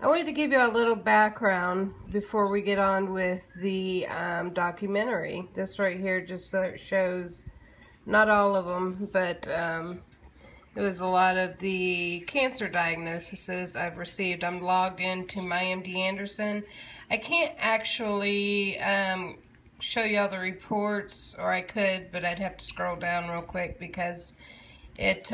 I wanted to give you a little background before we get on with the documentary. This right here just shows, not all of them, but it was a lot of the cancer diagnoses I've received. I'm logged into my MD Anderson. I can't actually show you all the reports, or I could, but I'd have to scroll down real quick because it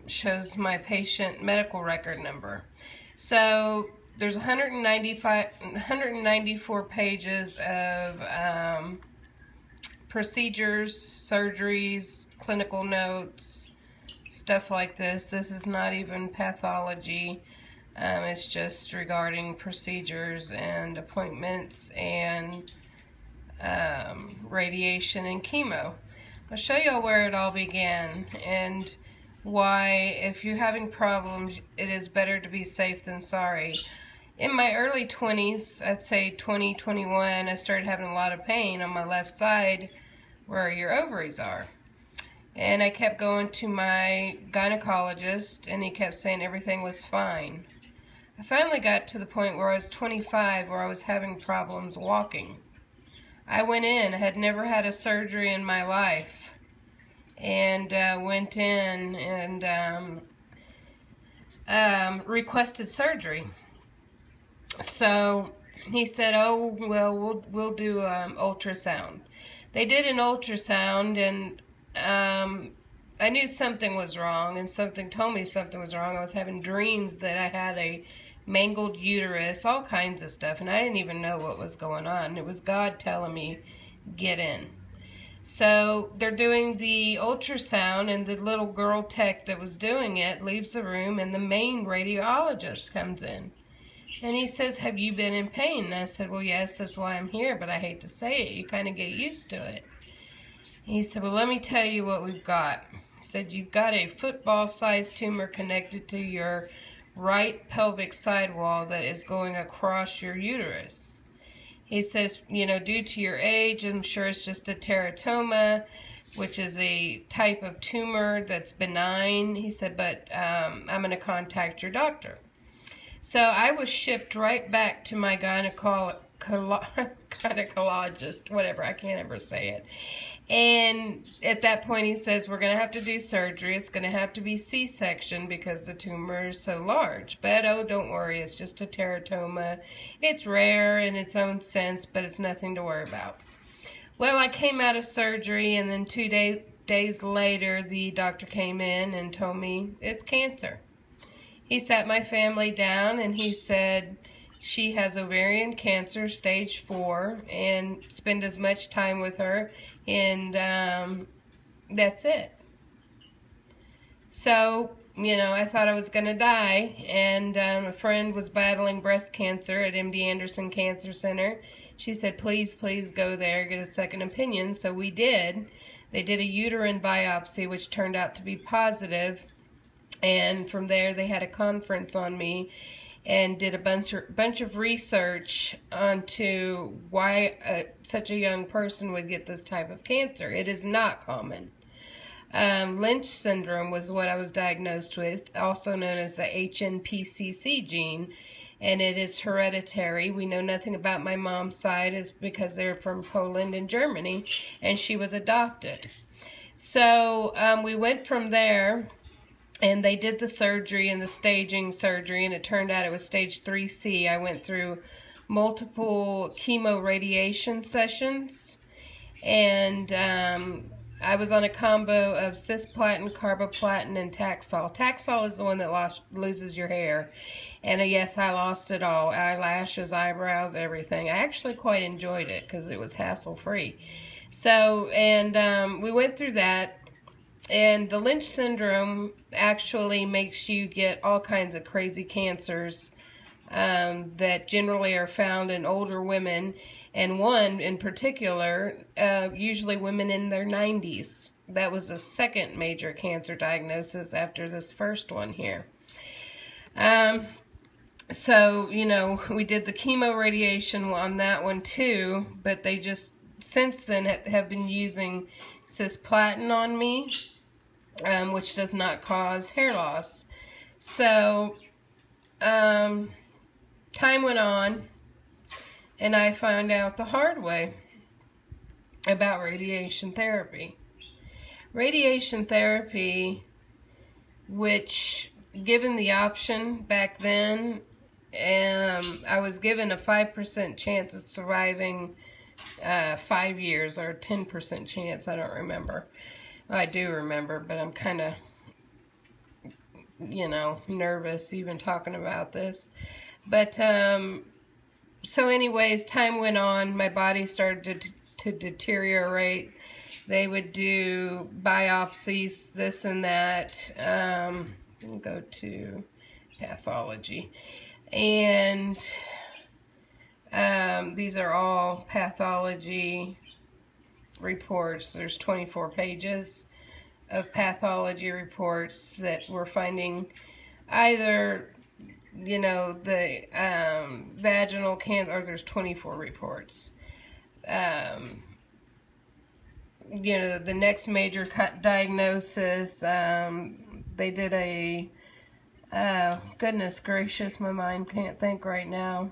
shows my patient medical record number. So there's 194 pages of procedures, surgeries, clinical notes, stuff like this. This is not even pathology. It's just regarding procedures and appointments and radiation and chemo. I'll show you where it all began and why, if you're having problems, it is better to be safe than sorry. In my early 20s, I'd say 20, 21, I started having a lot of pain on my left side where your ovaries are. And I kept going to my gynecologist, and he kept saying everything was fine. I finally got to the point where I was 25, where I was having problems walking. I went in. I had never had a surgery in my life, and went in and requested surgery. So he said, "Oh, well, we'll do ultrasound." They did an ultrasound, and I knew something was wrong, and something told me something was wrong. I was having dreams that I had a mangled uterus, all kinds of stuff, and I didn't even know what was going on. It was God telling me, get in. So they're doing the ultrasound, and the little girl tech that was doing it leaves the room, and the main radiologist comes in. And he says, "Have you been in pain?" And I said, "Well, yes, that's why I'm here, but I hate to say it. You kind of get used to it." He said, "Well, let me tell you what we've got." He said, "You've got a football-sized tumor connected to your right pelvic sidewall that is going across your uterus." He says, "You know, due to your age, I'm sure it's just a teratoma, which is a type of tumor that's benign." He said, "But I'm going to contact your doctor." So I was shipped right back to my gynecologist, whatever, I can't ever say it. And at that point he says, "We're going to have to do surgery. It's going to have to be C-section because the tumor is so large. But oh, don't worry, it's just a teratoma. It's rare in its own sense, but it's nothing to worry about." Well, I came out of surgery, and then 2 days later the doctor came in and told me it's cancer. He sat my family down and he said, "She has ovarian cancer, stage 4, and spend as much time with her, and that's it." So, you know, I thought I was going to die, and a friend was battling breast cancer at MD Anderson Cancer Center. She said, "Please, please go there, get a second opinion." So we did. They did a uterine biopsy, which turned out to be positive. And from there, they had a conference on me and did a bunch of research onto why such a young person would get this type of cancer. It is not common. Lynch syndrome was what I was diagnosed with, also known as the HNPCC gene, and it is hereditary. We know nothing about my mom's side, is because they're from Poland and Germany, and she was adopted. So we went from there. And they did the surgery and the staging surgery, and it turned out it was stage 3C. I went through multiple chemo radiation sessions, and I was on a combo of cisplatin, carboplatin, and Taxol. Taxol is the one that loses your hair. And yes, I lost it all. Eyelashes, eyebrows, everything. I actually quite enjoyed it because it was hassle-free. So, and we went through that. And the Lynch syndrome actually makes you get all kinds of crazy cancers that generally are found in older women, and one in particular, usually women in their 90s. That was the second major cancer diagnosis after this first one here. So, you know, we did the chemo radiation on that one too, but they just since then have been using cisplatin on me, which does not cause hair loss. So, time went on, and I found out the hard way about radiation therapy. Radiation therapy, which, given the option back then, I was given a 5% chance of surviving 5 years, or a 10% chance, I don't remember. Well, I do remember, but I'm kind of, you know, nervous even talking about this. But, so anyways, time went on, my body started to deteriorate. They would do biopsies, this and that. We'll go to pathology. And these are all pathology reports. There's 24 pages of pathology reports that we're finding either, you know, the vaginal cancer, or there's 24 reports. You know, the next major diagnosis, they did a, goodness gracious, my mind can't think right now,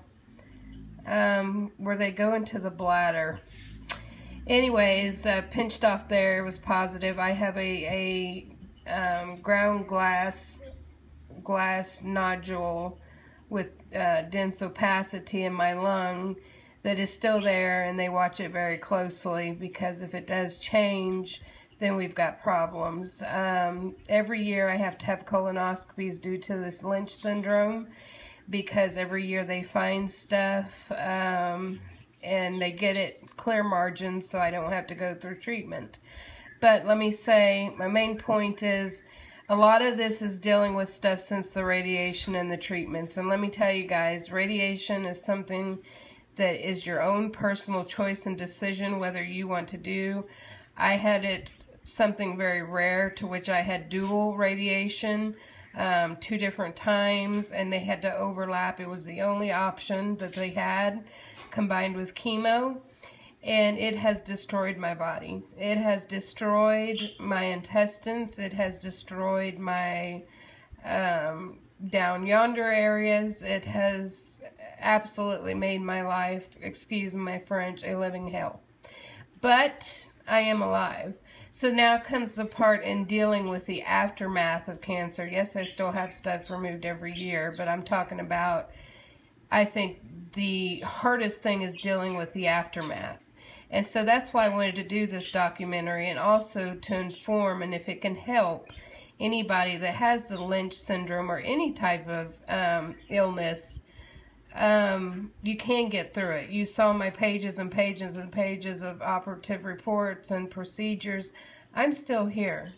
where they go into the bladder. Anyways, pinched off there, it was positive. I have a ground glass nodule with dense opacity in my lung that is still there, and they watch it very closely, because if it does change, then we've got problems. Every year I have to have colonoscopies due to this Lynch syndrome, because every year they find stuff, and they get it clear margins, so I don't have to go through treatment. But let me say, my main point is, a lot of this is dealing with stuff since the radiation and the treatments. And let me tell you guys, radiation is something that is your own personal choice and decision whether you want to do. I had it something very rare, to which I had dual radiation 2 different times, and they had to overlap. It was the only option that they had, combined with chemo, and it has destroyed my body. It has destroyed my intestines. It has destroyed my down yonder areas. It has absolutely made my life, excuse my French, a living hell. But I am alive. So now comes the part in dealing with the aftermath of cancer. Yes, I still have stuff removed every year, but I'm talking about, I think the hardest thing is dealing with the aftermath. And so that's why I wanted to do this documentary, and also to inform, and if it can help anybody that has the Lynch syndrome or any type of illness, you can get through it. You saw my pages and pages and pages of operative reports and procedures. I'm still here.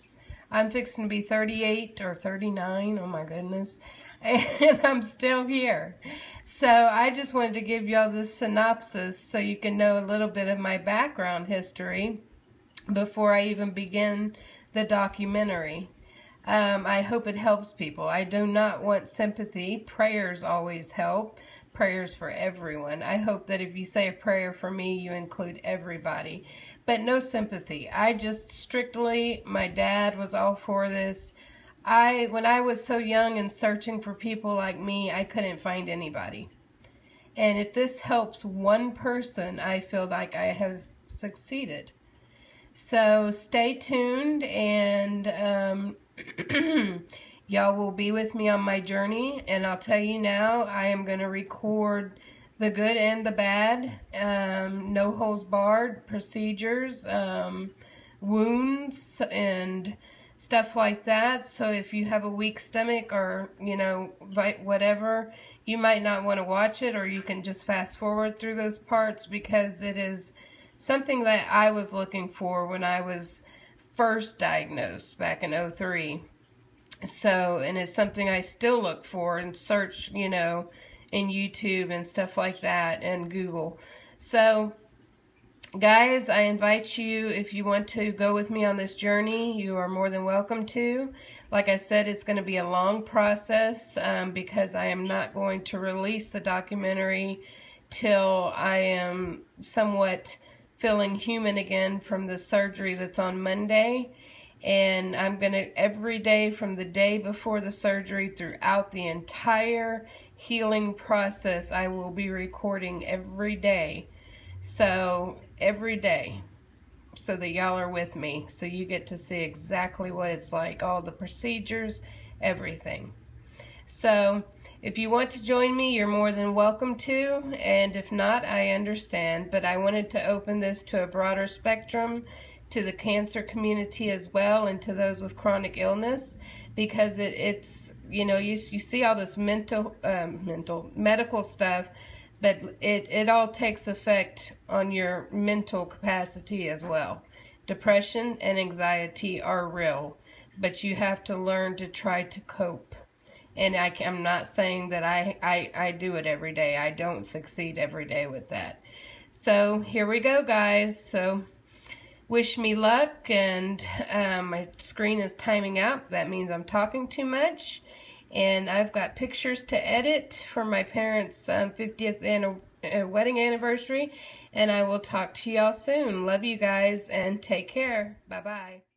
I'm fixing to be 38 or 39, oh my goodness, and I'm still here. So I just wanted to give y'all this synopsis so you can know a little bit of my background history before I even begin the documentary. I hope it helps people. I do not want sympathy. Prayers always help. Prayers for everyone. I hope that if you say a prayer for me, you include everybody. But no sympathy. I just strictly, my dad was all for this. When I was so young and searching for people like me, I couldn't find anybody. And if this helps one person, I feel like I have succeeded. So stay tuned, and y'all will be with me on my journey. And I'll tell you now, I am going to record the good and the bad, no holds barred procedures, wounds, and stuff like that. So if you have a weak stomach, or, you know, whatever, you might not want to watch it, or you can just fast forward through those parts, because it is something that I was looking for when I was first diagnosed back in 2003. So, and it's something I still look for and search, you know, in YouTube and stuff like that, and Google. So, guys, I invite you, if you want to go with me on this journey, you are more than welcome to. Like I said, it's going to be a long process, because I am not going to release the documentary till I am somewhat feeling human again from the surgery that's on Monday. And I'm going to, every day from the day before the surgery throughout the entire healing process I will be recording every day. So, every day. So that y'all are with me. So you get to see exactly what it's like, all the procedures, everything. So, if you want to join me, you're more than welcome to, and if not, I understand. But I wanted to open this to a broader spectrum, to the cancer community as well, and to those with chronic illness, because it's, you know, you see all this medical stuff, but it all takes effect on your mental capacity as well. Depression and anxiety are real, but you have to learn to try to cope. And I'm not saying that I do it every day. I don't succeed every day with that. So here we go, guys. So wish me luck, and my screen is timing out. That means I'm talking too much. And I've got pictures to edit for my parents' 50th wedding anniversary. And I will talk to y'all soon. Love you guys, and take care. Bye-bye.